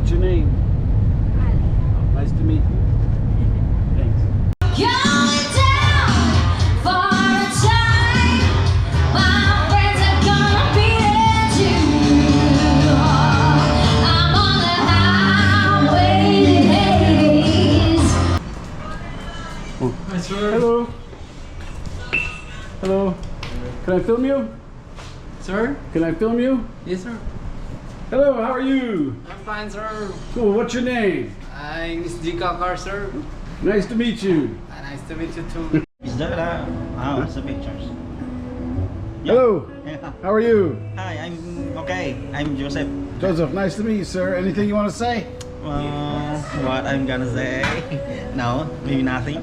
What's your name? Ali. Nice to meet you. Thanks. Going down for a time. My friends are gonna be there too. I'm on the highway to Hades. Hi, sir. Hello. Hello. Can I film you? Sir? Can I film you? Yes, sir. Hello, how are you? I'm fine, sir. Cool, what's your name? I'm Miss Car, sir. Nice to meet you. Nice to meet you too. Is that the pictures? Hello, Yeah. how are you? Hi, I'm okay. I'm Joseph. Joseph, nice to meet you, sir. Anything you want to say? What I'm gonna say? No, maybe nothing.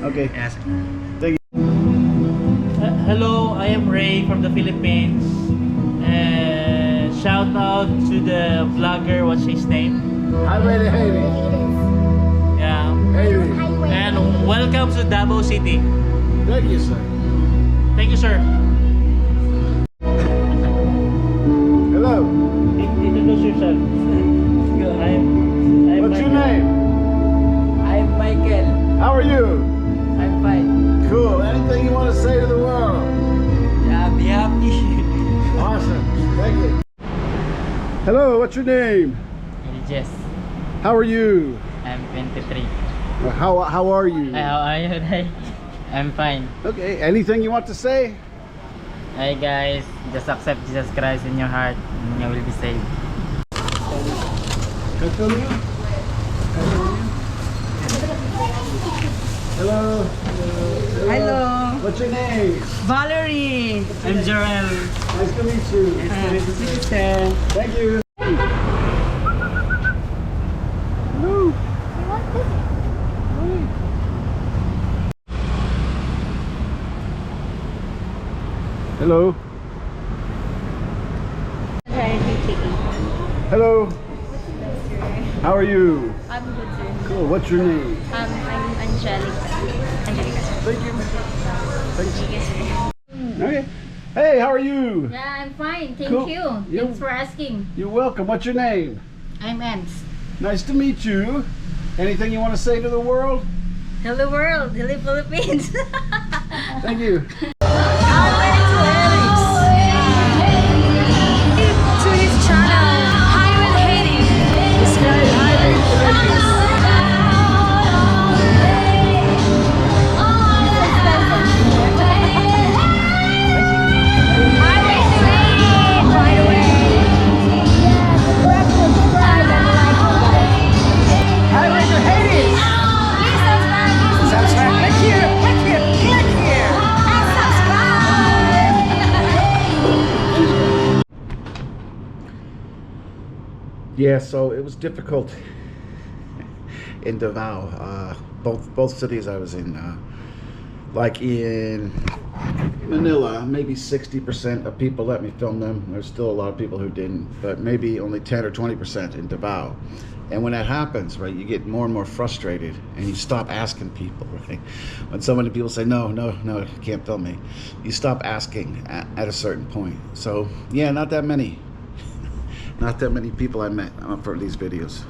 Okay. Yes. Hello, I am Ray from the Philippines. And shout out to the vlogger, what's his name? Highway to Hades. Yeah. Hades. And welcome to Davao City. Thank you, sir. Thank you, sir. Hello. Introduce yourself. I'm What's your name? I'm Michael. How are you? I'm fine. Cool. Anything you want to say to the world? Yeah, be happy. Awesome. Thank you. Hello, what's your name? Yes, How are you? I'm 23. How are you? How are you today? I'm fine. Okay. Anything you want to say? Hi guys, just accept Jesus Christ in your heart and you will be saved. Can I film you? Can I film you? Hello. Hello. What's your name? Valerie. I'm Joel. Nice to meet you. Thank you. Hello. Hello. Hello. How are you? I'm good, sir. Cool. What's your name? I'm Angelica. Angelica, sir. Thank you. Thanks. Yes, sir. Okay. Hey, how are you? Yeah, I'm fine. Thank Cool. you. You- Thanks for asking. You're welcome. What's your name? I'm Ants. Nice to meet you. Anything you want to say to the world? Hello world. Hello Philippines. Thank you. To his channel, Highway to Hades. Highway to Hades. Subscribe. Click here. Click here. And subscribe. Yeah, so it was difficult in Davao. Both cities I was in. Like in Manila, maybe 60% of people let me film them. There's still a lot of people who didn't, but maybe only 10 or 20% in Davao. And when that happens, right, you get more and more frustrated and you stop asking people, right? When so many people say, no, you can't film me, you stop asking at a certain point. So yeah, not that many. Not that many people I met for these videos.